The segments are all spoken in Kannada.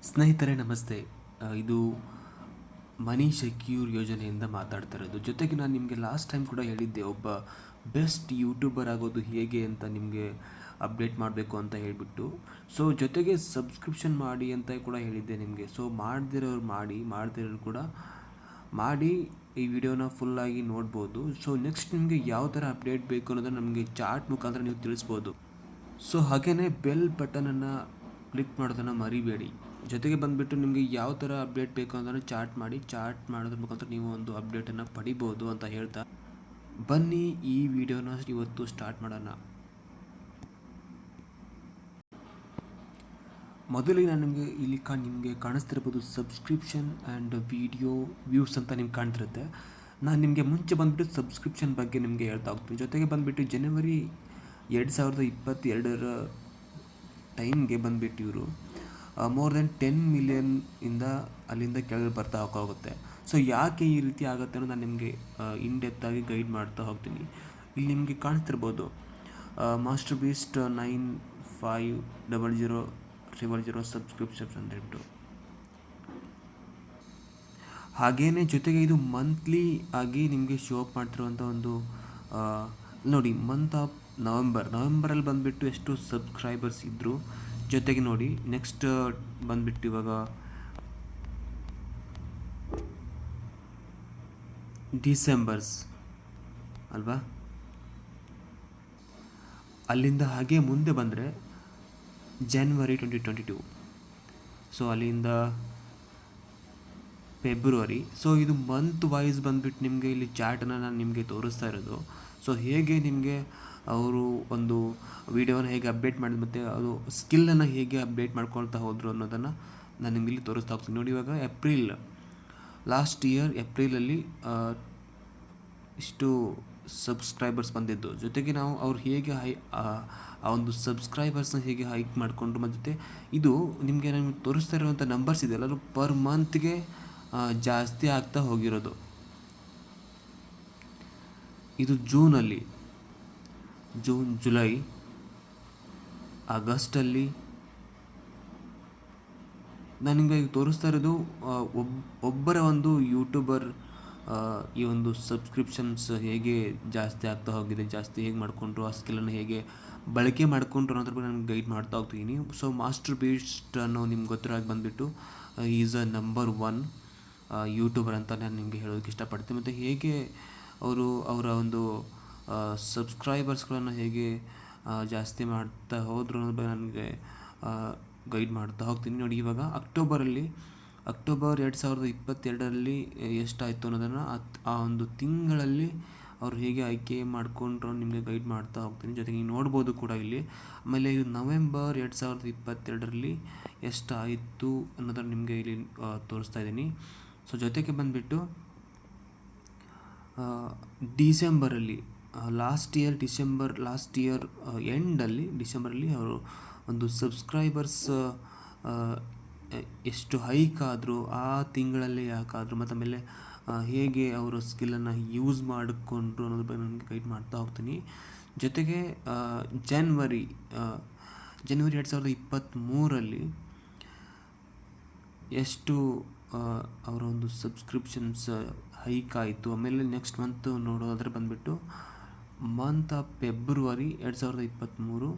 ಸ್ನೇಹಿತರೆ ನಮಸ್ತೆ. ಇದು ಮನಿ ಸೆಕ್ಯೂರ್ ಯೋಜನೆಯಿಂದ ಮಾತಾಡ್ತಾ ಇರೋದು. ಜೊತೆಗೆ ನಾನು ನಿಮಗೆ ಲಾಸ್ಟ್ ಟೈಮ್ ಕೂಡ ಹೇಳಿದ್ದೆ, ಒಬ್ಬ ಬೆಸ್ಟ್ ಯೂಟ್ಯೂಬರ್ ಆಗೋದು ಹೇಗೆ ಅಂತ ನಿಮಗೆ ಅಪ್ಡೇಟ್ ಮಾಡಬೇಕು ಅಂತ ಹೇಳಿಬಿಟ್ಟು. ಸೊ ಜೊತೆಗೆ ಸಬ್ಸ್ಕ್ರಿಪ್ಷನ್ ಮಾಡಿ ಅಂತ ಕೂಡ ಹೇಳಿದ್ದೆ ನಿಮಗೆ. ಸೊ ಮಾಡದಿರೋರು ಮಾಡದಿರೋರು ಕೂಡ ಮಾಡಿ ಈ ವಿಡಿಯೋನ ಫುಲ್ಲಾಗಿ ನೋಡ್ಬೋದು. ಸೊ ನೆಕ್ಸ್ಟ್ ನಿಮಗೆ ಯಾವ ಥರ ಅಪ್ಡೇಟ್ ಬೇಕು ಅನ್ನೋದನ್ನು ನಮಗೆ ಚಾರ್ಟ್ ಮುಖಾಂತರ ನೀವು ತಿಳಿಸ್ಬೋದು. ಸೊ ಹಾಗೆಯೇ ಬೆಲ್ ಬಟನನ್ನು ಕ್ಲಿಕ್ ಮಾಡೋದನ್ನು ಮರಿಬೇಡಿ. ಜೊತೆಗೆ ಬಂದುಬಿಟ್ಟು ನಿಮಗೆ ಯಾವ ಥರ ಅಪ್ಡೇಟ್ ಬೇಕು ಅನ್ನೋದನ್ನು ಚಾರ್ಟ್ ಮಾಡೋದ್ರ ಮುಖಾಂತರ ನೀವು ಒಂದು ಅಪ್ಡೇಟನ್ನು ಪಡಿಬೋದು ಅಂತ ಹೇಳ್ತಾ ಬನ್ನಿ ಈ ವಿಡಿಯೋನ ಇವತ್ತು ಸ್ಟಾರ್ಟ್ ಮಾಡೋಣ. ಮೊದಲಿಗೆ ನಾನು ನಿಮಗೆ ಇಲ್ಲಿ ನಿಮಗೆ ಕಾಣಿಸ್ತಿರ್ಬೋದು ಸಬ್ಸ್ಕ್ರಿಪ್ಷನ್ ಆ್ಯಂಡ್ ವಿಡಿಯೋ ವ್ಯೂಸ್ ಅಂತ ನಿಮ್ಗೆ ಕಾಣ್ತಿರುತ್ತೆ. ನಾನು ನಿಮಗೆ ಮುಂಚೆ ಬಂದುಬಿಟ್ಟು ಸಬ್ಸ್ಕ್ರಿಪ್ಷನ್ ಬಗ್ಗೆ ನಿಮಗೆ ಹೇಳ್ತಾ ಹೋಗ್ತೀನಿ. ಜೊತೆಗೆ ಬಂದುಬಿಟ್ಟು ಜನವರಿ 2022 ಟೈಮ್ಗೆ ಬಂದುಬಿಟ್ಟು ಇವರು ಮೋರ್ ದೆನ್ 10 ಮಿಲಿಯನ್ ಇಂದ ಅಲ್ಲಿಂದ ಕೆಳಗೆ ಬರ್ತಾ ಹೋಗುತ್ತೆ. ಸೊ ಯಾಕೆ ಈ ರೀತಿ ಆಗುತ್ತೆ ಅನ್ನೋದು ನಾನು ನಿಮಗೆ ಇನ್ ಡೆಪ್ತ್ ಆಗಿ ಗೈಡ್ ಮಾಡ್ತಾ ಹೋಗ್ತೀನಿ. ಇಲ್ಲಿ ನಿಮಗೆ ಕಾಣಿಸ್ತಿರ್ಬೋದು ಮಾಸ್ಟರ್ ಬೀಸ್ಟ್ 950000 ಸಬ್ಸ್ಕ್ರಿಪ್ಷನ್ಸ್ ಅಂತ ಹೇಳ್ಬಿಟ್ಟು. ಹಾಗೇನೆ ಜೊತೆಗೆ ಇದು ಮಂತ್ಲಿ ಆಗಿ ನಿಮಗೆ ಶೋ ಅಪ್ ಮಾಡ್ತಿರುವಂಥ ಒಂದು ನೋಡಿ, ಮಂತ್ ಆಫ್ ನವೆಂಬರಲ್ಲಿ ಬಂದುಬಿಟ್ಟು ಎಷ್ಟು ಸಬ್ಸ್ಕ್ರೈಬರ್ಸ್ ಇದ್ದರು. ಜೊತೆಗೆ ನೋಡಿ ನೆಕ್ಸ್ಟ್ ಬಂದುಬಿಟ್ಟು ಇವಾಗ ಡಿಸೆಂಬರ್ಸ್ ಅಲ್ವಾ, ಅಲ್ಲಿಂದ ಹಾಗೆ ಮುಂದೆ ಬಂದರೆ ಜನವರಿ 2022. ಸೊ ಅಲ್ಲಿಂದ ಫೆಬ್ರವರಿ. ಸೊ ಇದು ಮಂತ್ ವೈಸ್ ಬಂದುಬಿಟ್ಟು ನಿಮಗೆ ಇಲ್ಲಿ ಚಾರ್ಟನ್ನು ನಾನು ನಿಮಗೆ ತೋರಿಸ್ತಾ ಇರೋದು. ಸೊ ಹೇಗೆ ನಿಮಗೆ ಅವರು ಒಂದು ವಿಡಿಯೋನ ಹೇಗೆ ಅಪ್ಡೇಟ್ ಮಾಡಿದ ಮತ್ತು ಅದು ಸ್ಕಿಲ್ಲನ್ನು ಹೇಗೆ ಅಪ್ಡೇಟ್ ಮಾಡ್ಕೊಳ್ತಾ ಹೋದರು ಅನ್ನೋದನ್ನು ನಾನು ನಿಮಗೆ ಇಲ್ಲಿ ತೋರಿಸ್ತಾ ಹೋಗ್ತೀನಿ. ನೋಡಿ, ಇವಾಗ ಲಾಸ್ಟ್ ಇಯರ್ ಏಪ್ರಿಲಲ್ಲಿ ಇಷ್ಟು ಸಬ್ಸ್ಕ್ರೈಬರ್ಸ್ ಬಂದಿದ್ದು. ಜೊತೆಗೆ ನಾವು ಅವ್ರು ಹೇಗೆ ಆ ಒಂದು ಸಬ್ಸ್ಕ್ರೈಬರ್ಸ್ನ ಹೇಗೆ ಹೈಕ್ ಮಾಡಿಕೊಂಡ್ರು, ಮತ್ತು ಇದು ನಿಮಗೆ ತೋರಿಸ್ತಾ ಇರುವಂಥ ನಂಬರ್ಸ್ ಇದೆಯಲ್ಲ, ಅದು ಪರ್ ಮಂತ್ಗೆ ಜಾಸ್ತಿ ಆಗ್ತಾ ಹೋಗಿರೋದು. ಇದು ಜೂನ್, ಜುಲೈ, ಆಗಸ್ಟಲ್ಲಿ ನಾನು ನಿಮಗೆ ತೋರಿಸ್ತಾ ಇರೋದು ಒಬ್ಬರ ಒಂದು ಯೂಟ್ಯೂಬರ್ ಈ ಒಂದು ಸಬ್ಸ್ಕ್ರಿಪ್ಷನ್ಸ್ ಹೇಗೆ ಜಾಸ್ತಿ ಆಗ್ತಾ ಹೋಗಿದೆ, ಜಾಸ್ತಿ ಹೇಗೆ ಮಾಡಿಕೊಂಡ್ರು, ಆ ಸ್ಕಿಲ್ಲನ್ನು ಹೇಗೆ ಬಳಕೆ ಮಾಡಿಕೊಂಡ್ರು ಅನ್ನೋದ್ರ ಬಗ್ಗೆ ನಾನು ಗೈಡ್ ಮಾಡ್ತಾ ಹೋಗ್ತೀನಿ. ಸೊ ಮಾಸ್ಟರ್ ಬೀಸ್ಟ್ ಅನ್ನೋ ನಿಮ್ಗೆ ಗೊತ್ತಿರೋದು ಬಂದುಬಿಟ್ಟು ಈಸ್ ಅ ನಂಬರ್ 1 ಯೂಟ್ಯೂಬರ್ ಅಂತ ನಾನು ನಿಮಗೆ ಹೇಳೋದಕ್ಕೆ ಇಷ್ಟಪಡ್ತೀನಿ. ಮತ್ತು ಹೇಗೆ ಅವರ ಒಂದು ಸಬ್ಸ್ಕ್ರೈಬರ್ಸ್ಗಳನ್ನು ಹೇಗೆ ಜಾಸ್ತಿ ಮಾಡ್ತಾ ಹೋದರು ಅನ್ನೋದ್ರ ಬಗ್ಗೆ ನನಗೆ ಗೈಡ್ ಮಾಡ್ತಾ ಹೋಗ್ತೀನಿ. ನೋಡಿ, ಇವಾಗ ಅಕ್ಟೋಬರ್ 2022 ಎಷ್ಟಾಯಿತು ಅನ್ನೋದನ್ನು ಆ ಒಂದು ತಿಂಗಳಲ್ಲಿ ಅವರು ಹೇಗೆ ಆಯ್ಕೆ ಮಾಡಿಕೊಂಡ್ರು ನಿಮಗೆ ಗೈಡ್ ಮಾಡ್ತಾ ಹೋಗ್ತೀನಿ. ಜೊತೆಗೆ ನೀವು ನೋಡ್ಬೋದು ಕೂಡ ಇಲ್ಲಿ. ಆಮೇಲೆ ಇದು ನವೆಂಬರ್ 2022 ಎಷ್ಟಾಯಿತು ಅನ್ನೋದನ್ನು ನಿಮಗೆ ಇಲ್ಲಿ ತೋರಿಸ್ತಾ ಇದ್ದೀನಿ. ಸೊ ಜೊತೆಗೆ ಬಂದುಬಿಟ್ಟು ಡಿಸೆಂಬರಲ್ಲಿ ಲಾಸ್ಟ್ ಇಯರ್ ಎಂಡಲ್ಲಿ ಡಿಸೆಂಬರಲ್ಲಿ ಅವರು ಒಂದು ಸಬ್ಸ್ಕ್ರೈಬರ್ಸ್ ಎಷ್ಟು ಹೈಕ್ ಆದರು, ಆ ತಿಂಗಳಲ್ಲಿ ಯಾಕಾದರು, ಮತ್ತು ಆಮೇಲೆ ಹೇಗೆ ಅವರು ಸ್ಕಿಲ್ಲನ್ನು ಯೂಸ್ ಮಾಡಿಕೊಂಡ್ರು ಅನ್ನೋದ್ರ ಬಗ್ಗೆ ನನಗೆ ಗೈಡ್ ಮಾಡ್ತಾ ಹೋಗ್ತೀನಿ. ಜೊತೆಗೆ ಜನವರಿ 2023 ಎಷ್ಟು ಅವರ ಒಂದು ಸಬ್ಸ್ಕ್ರಿಪ್ಷನ್ಸ್ ಹೈಕ್ ಆಯಿತು. ಆಮೇಲೆ ನೆಕ್ಸ್ಟ್ ಮಂತ್ ನೋಡೋದಾದರೆ ಬಂದುಬಿಟ್ಟು ಮಂತ್ ಆಫ್ ಫೆಬ್ರವರಿ 2023,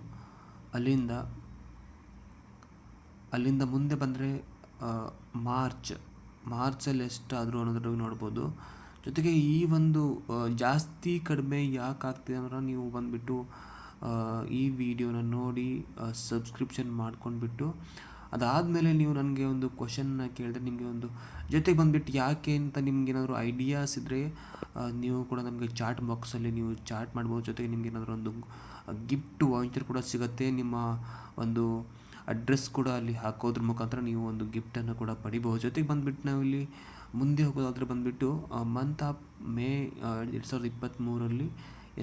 ಅಲ್ಲಿಂದ ಮುಂದೆ ಬಂದರೆ ಮಾರ್ಚಲ್ಲಿ ಎಷ್ಟಾದರೂ ಅನ್ನೋದ್ರ ಬಗ್ಗೆ ನೋಡ್ಬೋದು. ಜೊತೆಗೆ ಈ ಒಂದು ಜಾಸ್ತಿ ಕಡಿಮೆ ಯಾಕೆ ಆಗ್ತಿದೆ ಅಂದ್ರೆ, ನೀವು ಬಂದುಬಿಟ್ಟು ಈ ವಿಡಿಯೋನ ನೋಡಿ ಸಬ್ಸ್ಕ್ರಿಪ್ಷನ್ ಮಾಡ್ಕೊಂಡ್ಬಿಟ್ಟು ಅದಾದಮೇಲೆ ನೀವು ನನಗೆ ಒಂದು ಕ್ವಶನ್ನ ಕೇಳಿದ್ರೆ, ನಿಮಗೆ ಒಂದು ಜೊತೆಗೆ ಬಂದುಬಿಟ್ಟು ಯಾಕೆ ಅಂತ ನಿಮ್ಗೆ ಏನಾದರೂ ಐಡಿಯಾಸ್ ಇದ್ದರೆ ನೀವು ಕೂಡ ನಮಗೆ ಚಾಟ್ ಬಾಕ್ಸಲ್ಲಿ ನೀವು ಚಾಟ್ ಮಾಡ್ಬೋದು. ಜೊತೆಗೆ ನಿಮ್ಗೆ ಏನಾದರೂ ಒಂದು ಗಿಫ್ಟ್ ವೌಚರ್ ಕೂಡ ಸಿಗುತ್ತೆ. ನಿಮ್ಮ ಒಂದು ಅಡ್ರೆಸ್ ಕೂಡ ಅಲ್ಲಿ ಹಾಕೋದ್ರ ಮುಖಾಂತರ ನೀವು ಒಂದು ಗಿಫ್ಟನ್ನು ಕೂಡ ಪಡಿಬೋದು. ಜೊತೆಗೆ ಬಂದುಬಿಟ್ಟು ನಾವಿಲ್ಲಿ ಮುಂದೆ ಹೋಗೋದಾದರೆ ಬಂದುಬಿಟ್ಟು ಮಂತ್ ಆಫ್ ಮೇ 2023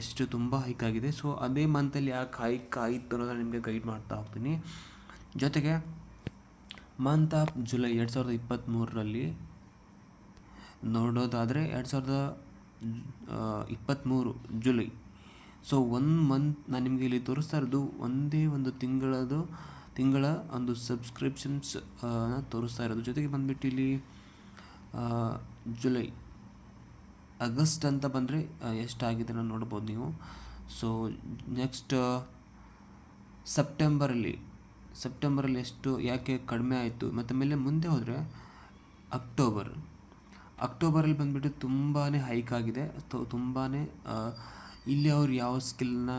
ಎಷ್ಟು ತುಂಬ ಹೈಕ್ ಆಗಿದೆ. ಸೊ ಅದೇ ಮಂತಲ್ಲಿ ಯಾಕೆ ಹೈಕ್ ಆಯಿತು ಅನ್ನೋದನ್ನು ನಿಮಗೆ ಗೈಡ್ ಮಾಡ್ತಾ ಹೋಗ್ತೀನಿ. ಜೊತೆಗೆ ಮಂತ್ ಆಫ್ ಜುಲೈ 2023 ನೋಡೋದಾದರೆ 2023 ಜುಲೈ. ಸೊ 1 ಮಂತ್ ನಾನು ನಿಮಗೆ ಇಲ್ಲಿ ತೋರಿಸ್ತಾ ಇರೋದು ಒಂದೇ ಒಂದು ತಿಂಗಳದು ತಿಂಗಳ ಒಂದು ಸಬ್ಸ್ಕ್ರಿಪ್ಷನ್ಸ್ ತೋರಿಸ್ತಾ ಇರೋದು. ಜೊತೆಗೆ ಬಂದುಬಿಟ್ಟು ಇಲ್ಲಿ ಜುಲೈ, ಆಗಸ್ಟ್ ಅಂತ ಬಂದರೆ ಎಷ್ಟಾಗಿದೆ ನಾನು ನೋಡ್ಬೋದು ನೀವು. ಸೊ ನೆಕ್ಸ್ಟ್ ಸೆಪ್ಟೆಂಬರಲ್ಲಿ ಎಷ್ಟು ಯಾಕೆ ಕಡಿಮೆ ಆಯಿತು, ಮತ್ತು ಮೇಲೆ ಮುಂದೆ ಹೋದರೆ ಅಕ್ಟೋಬರಲ್ಲಿ ಬಂದುಬಿಟ್ಟು ತುಂಬಾ ಹೈಕ್ ಆಗಿದೆ. ತುಂಬಾ ಇಲ್ಲಿ ಅವ್ರು ಯಾವ ಸ್ಕಿಲ್ನ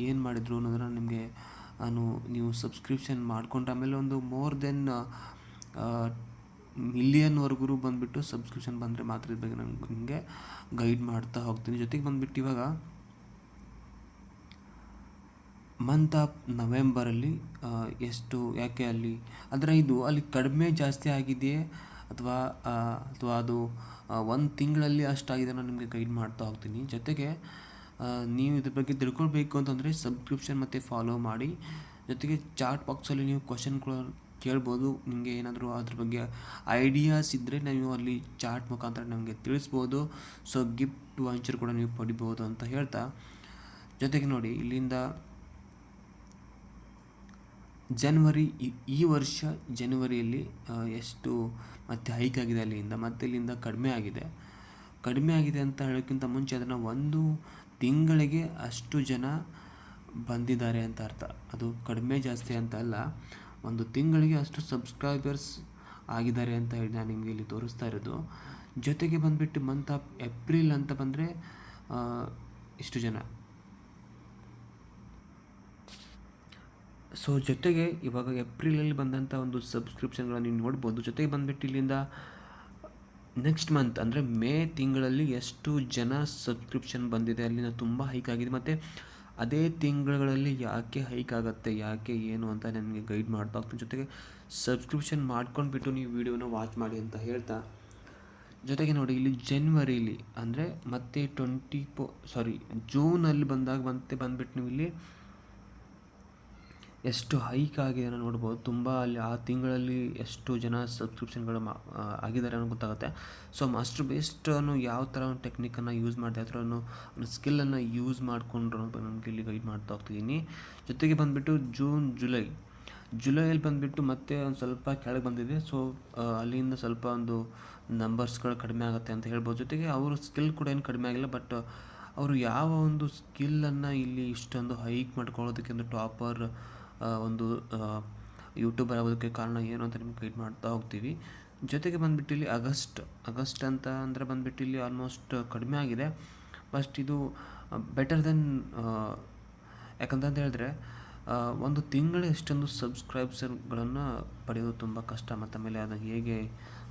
ಏನು ಮಾಡಿದ್ರು ಅನ್ನೋದನ್ನು ನಿಮಗೆ ನೀವು ಸಬ್ಸ್ಕ್ರಿಪ್ಷನ್ ಮಾಡಿಕೊಂಡ್ರೆ ಆಮೇಲೆ ಒಂದು ಮೋರ್ ದೆನ್ ಮಿಲಿಯನ್ವರೆಗೂ ಬಂದುಬಿಟ್ಟು ಸಬ್ಸ್ಕ್ರಿಪ್ಷನ್ ಬಂದರೆ ಮಾತ್ರ ಇದ್ರ ಬಗ್ಗೆ ನಿಮಗೆ ಗೈಡ್ ಮಾಡ್ತಾ ಹೋಗ್ತೀನಿ. ಜೊತೆಗೆ ಬಂದುಬಿಟ್ಟು ಇವಾಗ ಮಂತ್ ಆಫ್ ನವೆಂಬರಲ್ಲಿ ಎಷ್ಟು ಯಾಕೆ ಅಲ್ಲಿ ಇದು ಅಲ್ಲಿ ಕಡಿಮೆ ಜಾಸ್ತಿ ಆಗಿದೆಯೇ ಅಥವಾ ಅದು ಒಂದು ತಿಂಗಳಲ್ಲಿ ಅಷ್ಟಾಗಿದೆ ನಾನು ನಿಮಗೆ ಗೈಡ್ ಮಾಡ್ತಾ ಹೋಗ್ತೀನಿ. ಜೊತೆಗೆ ನೀವು ಇದ್ರ ಬಗ್ಗೆ ತಿಳ್ಕೊಳ್ಬೇಕು ಅಂತಂದರೆ ಸಬ್ಸ್ಕ್ರಿಪ್ಷನ್ ಮತ್ತು ಫಾಲೋ ಮಾಡಿ. ಜೊತೆಗೆ ಚಾಟ್ ಬಾಕ್ಸಲ್ಲಿ ನೀವು ಕ್ವಶನ್ಗಳು ಕೇಳ್ಬೋದು. ನಿಮಗೆ ಏನಾದರೂ ಅದ್ರ ಬಗ್ಗೆ ಐಡಿಯಾಸ್ ಇದ್ದರೆ ನೀವು ಅಲ್ಲಿ ಚಾಟ್ ಮುಖಾಂತರ ನಮಗೆ ತಿಳಿಸ್ಬೋದು. ಸೊ ಗಿಫ್ಟ್ ವಾಂಚರ್ ಕೂಡ ನೀವು ಪಡಿಬೋದು ಅಂತ ಹೇಳ್ತಾ, ಜೊತೆಗೆ ನೋಡಿ ಇಲ್ಲಿಂದ ಜನವರಿ, ಈ ವರ್ಷ ಜನವರಿಯಲ್ಲಿ ಎಷ್ಟು ಮತ್ತೆ ಹೈಕ್ ಆಗಿದೆ ಅಲ್ಲಿಂದ, ಮತ್ತು ಇಲ್ಲಿಂದ ಕಡಿಮೆ ಆಗಿದೆ ಅಂತ ಹೇಳೋಕ್ಕಿಂತ ಮುಂಚೆ ಅದನ್ನು ಒಂದು ತಿಂಗಳಿಗೆ ಅಷ್ಟು ಜನ ಬಂದಿದ್ದಾರೆ ಅಂತ ಅರ್ಥ. ಅದು ಕಡಿಮೆ ಜಾಸ್ತಿ ಅಂತ ಅಲ್ಲ, ಒಂದು ತಿಂಗಳಿಗೆ ಅಷ್ಟು ಸಬ್ಸ್ಕ್ರೈಬರ್ಸ್ ಆಗಿದ್ದಾರೆ ಅಂತ ಹೇಳಿ ನಾನು ನಿಮಗೆ ಇಲ್ಲಿ ತೋರಿಸ್ತಾ ಇರೋದು. ಜೊತೆಗೆ ಬಂದುಬಿಟ್ಟು ಮಂತ್ ಆಫ್ ಏಪ್ರಿಲ್ ಅಂತ ಬಂದರೆ ಇಷ್ಟು ಜನ. ಸೊ ಜೊತೆಗೆ ಇವಾಗ ಏಪ್ರಿಲಲ್ಲಿ ಬಂದಂಥ ಒಂದು ಸಬ್ಸ್ಕ್ರಿಪ್ಷನ್ಗಳನ್ನು ನೀವು ನೋಡ್ಬೋದು. ಜೊತೆಗೆ ಬಂದುಬಿಟ್ಟು ಇಲ್ಲಿಂದ ನೆಕ್ಸ್ಟ್ ಮಂತ್ ಅಂದರೆ ಮೇ ತಿಂಗಳಲ್ಲಿ ಎಷ್ಟು ಜನ ಸಬ್ಸ್ಕ್ರಿಪ್ಷನ್ ಬಂದಿದೆ, ಅಲ್ಲಿಂದ ತುಂಬ ಹೈಕ್ ಆಗಿದೆ. ಮತ್ತು ಅದೇ ತಿಂಗಳುಗಳಲ್ಲಿ ಯಾಕೆ ಹೈಕ್ ಆಗುತ್ತೆ, ಯಾಕೆ ಏನು ಅಂತ ನನಗೆ ಗೈಡ್ ಮಾಡ್ತಾ ಹೋಗ್ತೀನಿ. ಜೊತೆಗೆ ಸಬ್ಸ್ಕ್ರಿಪ್ಷನ್ ಮಾಡ್ಕೊಂಡ್ಬಿಟ್ಟು ನೀವು ವಿಡಿಯೋನ ವಾಚ್ ಮಾಡಿ ಅಂತ ಹೇಳ್ತಾ, ಜೊತೆಗೆ ನೋಡಿ ಇಲ್ಲಿ ಜನವರಿಲಿ ಅಂದರೆ ಮತ್ತೆ ಜೂನಲ್ಲಿ ಬಂದುಬಿಟ್ಟು ನೀವು ಇಲ್ಲಿ ಎಷ್ಟು ಹೈಕ್ ಆಗಿದೆ ಅನ್ನೋ ನೋಡ್ಬೋದು. ತುಂಬ ಅಲ್ಲಿ ಆ ತಿಂಗಳಲ್ಲಿ ಎಷ್ಟು ಜನ ಸಬ್ಸ್ಕ್ರಿಪ್ಷನ್ಗಳು ಆಗಿದ್ದಾರೆ ಅನ್ನೋ ಗೊತ್ತಾಗುತ್ತೆ. ಸೊ ಮಾಸ್ಟರ್ ಬೇಸ್ಟನ್ನು ಯಾವ ಥರ ಒಂದು ಟೆಕ್ನಿಕನ್ನು ಯೂಸ್ ಮಾಡಿದೆ, ಆ ಥರ ಒಂದು ಸ್ಕಿಲ್ಲನ್ನು ಯೂಸ್ ಮಾಡಿಕೊಂಡ್ರು ನಮಗೆ ಇಲ್ಲಿ ಗೈಡ್ ಮಾಡ್ತಾ ಹೋಗ್ತಿದ್ದೀನಿ. ಜೊತೆಗೆ ಬಂದುಬಿಟ್ಟು ಜುಲೈಯಲ್ಲಿ ಬಂದುಬಿಟ್ಟು ಮತ್ತೆ ಒಂದು ಸ್ವಲ್ಪ ಕೆಳಗೆ ಬಂದಿದೆ. ಸೊ ಅಲ್ಲಿಂದ ಸ್ವಲ್ಪ ಒಂದು ನಂಬರ್ಸ್ಗಳು ಕಡಿಮೆ ಆಗುತ್ತೆ ಅಂತ ಹೇಳ್ಬೋದು. ಜೊತೆಗೆ ಅವರು ಸ್ಕಿಲ್ ಕೂಡ ಏನು ಕಡಿಮೆ ಆಗಿಲ್ಲ, ಬಟ್ ಅವರು ಯಾವ ಒಂದು ಸ್ಕಿಲ್ಲನ್ನು ಇಲ್ಲಿ ಇಷ್ಟೊಂದು ಹೈಕ್ ಮಾಡ್ಕೊಳ್ಳೋದಕ್ಕೆ ಒಂದು ಟಾಪರ್ ಒಂದು ಯೂಟ್ಯೂಬರ್ ಆಗೋದಕ್ಕೆ ಕಾರಣ ಏನು ಅಂತ ನಿಮ್ಗೆ ಗೈಡ್ ಮಾಡ್ತಾ ಹೋಗ್ತೀವಿ. ಜೊತೆಗೆ ಬಂದುಬಿಟ್ಟು ಇಲ್ಲಿ ಆಗಸ್ಟ್ ಅಂತ ಅಂದರೆ ಬಂದುಬಿಟ್ಟು ಇಲ್ಲಿ ಆಲ್ಮೋಸ್ಟ್ ಕಡಿಮೆ ಆಗಿದೆ. ಬಟ್ ಇದು ಬೆಟರ್ ದೆನ್, ಯಾಕಂತಂತ ಹೇಳಿದ್ರೆ ಒಂದು ತಿಂಗಳ ಎಷ್ಟೊಂದು ಸಬ್ಸ್ಕ್ರೈಬರ್ಸ್ಗಳನ್ನು ಪಡೆಯೋದು ತುಂಬ ಕಷ್ಟ, ಮತ್ತು ಆಮೇಲೆ ಅದನ್ನು ಹೇಗೆ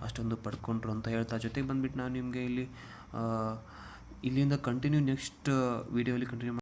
ಅಷ್ಟೊಂದು ಪಡ್ಕೊಂಡ್ರು ಅಂತ ಹೇಳ್ತಾ, ಜೊತೆಗೆ ಬಂದುಬಿಟ್ಟು ನಾನು ನಿಮಗೆ ಇಲ್ಲಿಂದ ಕಂಟಿನ್ಯೂ ನೆಕ್ಸ್ಟ್ ವೀಡಿಯೋಲಿ ಕಂಟಿನ್ಯೂ